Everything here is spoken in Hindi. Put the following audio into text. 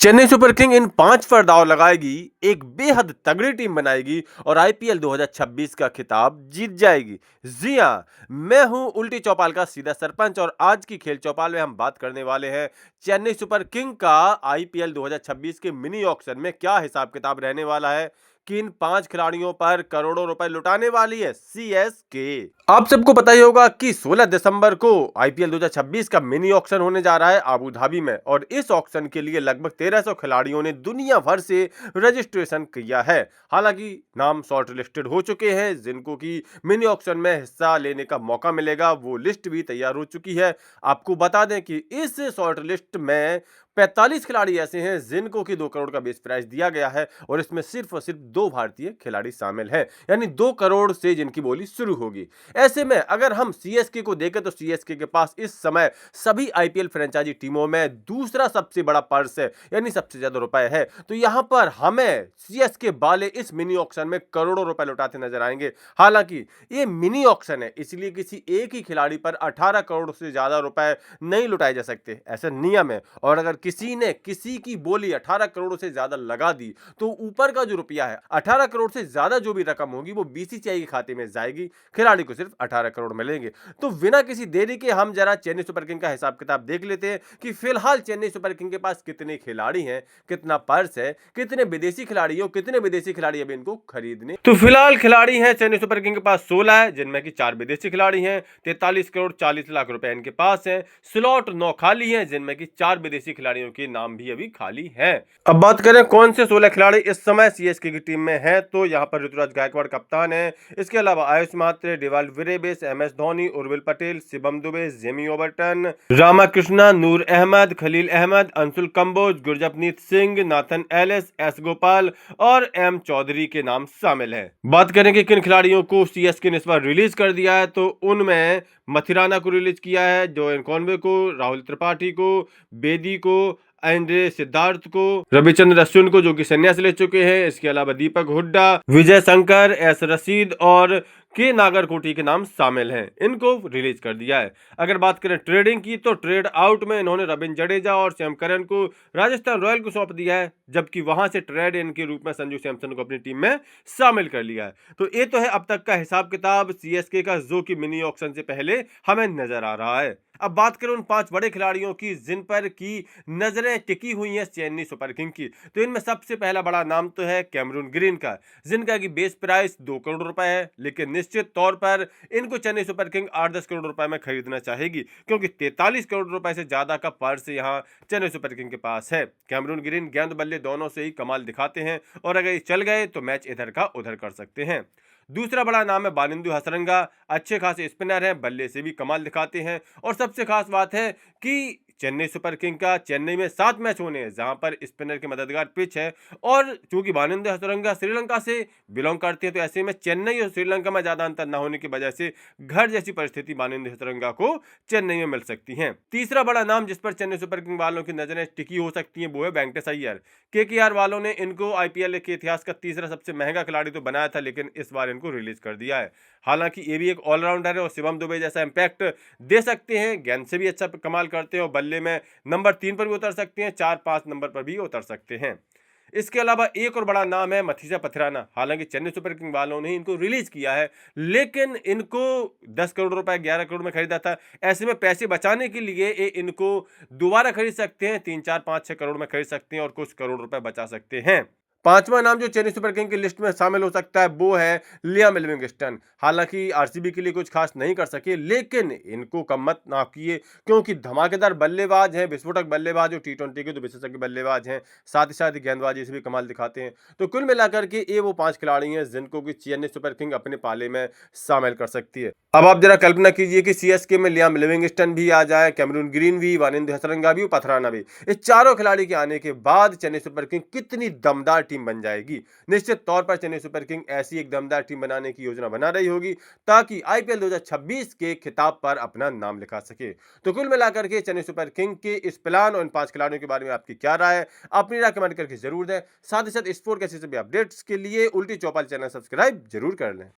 चेन्नई सुपर किंग इन 5 पर दांव लगाएगी, एक बेहद तगड़ी टीम बनाएगी और आईपीएल 2026 का खिताब जीत जाएगी। जी हाँ, मैं हूं उल्टी चौपाल का सीधा सरपंच और आज की खेल चौपाल में हम बात करने वाले हैं चेन्नई सुपर किंग का आईपीएल 2026 के मिनी ऑक्शन में क्या हिसाब किताब रहने वाला है। किन 5 खिलाड़ियों पर करोड़ों रुपए लुटाने वाली है सीएसके। आप सबको पता ही होगा कि 16 दिसंबर को आईपीएल 2026 का मिनी ऑक्शन होने जा रहा है अबू धाबी में और इस ऑक्शन के लिए लगभग 1300 खिलाड़ियों ने दुनिया भर से रजिस्ट्रेशन किया है। हालांकि नाम शॉर्ट लिस्टेड हो चुके हैं, जिनको की मिनी ऑक्शन में हिस्सा लेने का मौका मिलेगा वो लिस्ट भी तैयार हो चुकी है। आपको बता दें कि इस शॉर्ट लिस्ट में 45 खिलाड़ी ऐसे हैं जिनको की 2 करोड़ का बेस प्राइस दिया गया है और इसमें सिर्फ और सिर्फ 2 भारतीय खिलाड़ी शामिल हैं, यानी 2 करोड़ से जिनकी बोली शुरू होगी। ऐसे में अगर हम सीएसके को देखें तो सीएसके के पास इस समय सभी आईपीएल फ्रेंचाइजी टीमों में दूसरा सबसे बड़ा पर्स है, यानी सबसे ज्यादा रुपए है। तो यहां पर हमें सीएसके वाले इस मिनी ऑक्शन में करोड़ों रुपए लुटाते नजर आएंगे। हालांकि ये मिनी ऑक्शन है, इसलिए किसी एक ही खिलाड़ी पर 18 करोड़ से ज्यादा रुपए नहीं लुटाए जा सकते, ऐसा नियम है। और अगर किसी ने किसी की बोली 18 करोड़ से ज्यादा लगा दी तो ऊपर का जो रुपया है 18 करोड़ से ज्यादा जो भी रकम होगी वो बीसीसीआई के खाते में जाएगी, खिलाड़ी को सिर्फ 18 करोड़ मिलेंगे। तो बिना किसी देरी के हम जरा चेन्नई सुपर किंग का हिसाब किताब देख लेते हैं कि फिलहाल चेन्नई सुपर किंग के पास कितने खिलाड़ी हैं, कितना पर्स है, कितने विदेशी खिलाड़ी हो, कितने विदेशी खिलाड़ी अभी इनको खरीदने। तो फिलहाल खिलाड़ी हैं चेन्नई सुपर किंग के पास 16 है, जिनमें की 4 विदेशी खिलाड़ी हैं। 43 करोड़ 40 लाख रुपए इनके पास है। स्लॉट 9 खाली हैं, जिनमें की 4 विदेशी खिलाड़ियों के नाम भी अभी खाली हैं। अब बात करें कौन से 16 खिलाड़ी इस समय सीएसके की टीम में हैं, तो यहां पर ऋतुराज गायकवाड़ कप्तान है। इसके अलावा आयुष मात्रे, डिवाल्ड विरेबिस, MS Dhoni, Urvil Patel, Shivam Dube, Jamie Overton, Ramakrishna, Noor Ahmad, Khaleel Ahmed, Anshul Kamboj, Gurjapneet Singh, Nathan Ellis, S Gopal और एम चौधरी के नाम शामिल हैं। बात करें कि किन खिलाड़ियों को सीएसके ने इस बार रिलीज कर दिया है, तो उनमें मथिराना को रिलीज किया है, जोएन कॉनवे को, राहुल त्रिपाठी को, बेदी को, एंड्रे सिद्धार्थ को, रविचंद्र अश्विन को जो कि संन्यास ले चुके हैं। इसके अलावा दीपक हुड्डा, विजय शंकर, एस रशीद और के नागरकोटी के नाम शामिल हैं। इनको रिलीज कर दिया है। अगर बात करें ट्रेडिंग की तो ट्रेड आउट में इन्होंने रविंद्र जडेजा और सैम करन को राजस्थान रॉयल को सौंप दिया है, जबकि वहां से ट्रेड इन के रूप में संजू सैमसन को अपनी टीम में शामिल कर लिया है। तो ये तो है अब तक का हिसाब किताब सीएसके का, जो कि मिनी ऑक्शन से पहले हमें नजर आ रहा है। अब बात करें उन 5 बड़े खिलाड़ियों की जिन पर की नजरें टिकी हुई हैं चेन्नई सुपर किंग की, तो इनमें सबसे पहला बड़ा नाम तो है कैमरून ग्रीन का, जिनका की बेस प्राइस 2 करोड़ रुपए है। लेकिन निश्चित तौर पर इनको चेन्नई सुपर किंग 8-10 करोड़ रुपए में खरीदना चाहेगी, क्योंकि 43 करोड़ रुपए से ज्यादा का पर्स यहां चेन्नई सुपर किंग के पास है। कैमरून ग्रीन गेंद बल्ले दोनों से ही कमाल दिखाते हैं और अगर ये चल गए तो मैच इधर का उधर कर सकते हैं। दूसरा बड़ा नाम है बानिंदु हसरंगा, अच्छे खासे स्पिनर हैं, बल्ले से भी कमाल दिखाते हैं। और सबसे खास बात है कि चेन्नई सुपर किंग का चेन्नई में 7 मैच होने हैं, जहां पर स्पिनर के मददगार पिच है। और चूंकि बानिंदु हसरंगा श्रीलंका से बिलोंग करते हैं, तो ऐसे में चेन्नई और श्रीलंका में ज्यादा अंतर न होने की वजह से घर जैसी परिस्थिति बानिंदु हसरंगा को चेन्नई में मिल सकती है। तीसरा बड़ा नाम जिस पर चेन्नई सुपर किंग वालों की नजरें टिकी हो सकती है वो है वेंकटेश अय्यर। केकेआर वालों ने इनको आईपीएल के इतिहास का तीसरा सबसे महंगा खिलाड़ी तो बनाया था, लेकिन इस बार इनको रिलीज कर दिया है। हालांकि ये भी एक ऑलराउंडर है और शिवम दुबे जैसा इंपैक्ट दे सकते हैं, गेंद से भी अच्छा कमाल करते हैं और बल्ले में नंबर 3 पर भी उतर सकते हैं, 4-5 नंबर पर भी उतर सकते हैं। इसके अलावा एक और बड़ा नाम है मथीजा पथिराना। हालांकि चेन्नई सुपर किंग वालों ने इनको रिलीज किया है, लेकिन इनको 10 करोड़ रुपए 11 करोड़ में खरीदा था। ऐसे में पैसे बचाने के लिए ये इनको दोबारा खरीद सकते हैं, 3-4-5-6 करोड़ में खरीद सकते हैं और कुछ करोड़ रुपए बचा सकते हैं। पांचवा नाम जो चेन्नई सुपर किंग की लिस्ट में शामिल हो सकता है वो है लियाम लिविंगस्टन। हालांकि आरसीबी के लिए कुछ खास नहीं कर सके, लेकिन इनको कम मत ना किए, क्योंकि धमाकेदार बल्लेबाज हैं, विस्फोटक बल्लेबाज और टी20 के तो विशेषज्ञ बल्लेबाज हैं, साथ ही साथ गेंदबाजी से भी कमाल दिखाते हैं। तो कुल मिलाकर के ये वो 5 खिलाड़ी हैं जिनको कि चेन्नई सुपर किंग अपने पाले में शामिल कर सकती है। अब आप जरा कल्पना कीजिए कि सीएसके में लियाम लिविंगस्टन भी आ जाए, कैमरून ग्रीन भी, वानिंदु हसरंगा भी, पथराना भी, ये चारों खिलाड़ी के आने के बाद चेन्नई सुपर किंग कितनी दमदार टीम बन जाएगी। निश्चित तौर पर चेन्नई सुपर किंग ऐसी एक दमदार टीम बनाने की योजना बना रही होगी ताकि आईपीएल 2026 के खिताब पर अपना नाम लिखा सके। तो कुल मिलाकर के चेन्नई सुपर किंग के इस प्लान और इन 5 खिलाड़ियों के बारे में आपकी क्या राय है, अपनी राय कमेंट करके जरूर दें। साथ ही साथ स्पोर्ट के सभी अपडेट्स के लिए उल्टी चौपाल चैनल सब्सक्राइब जरूर कर लें।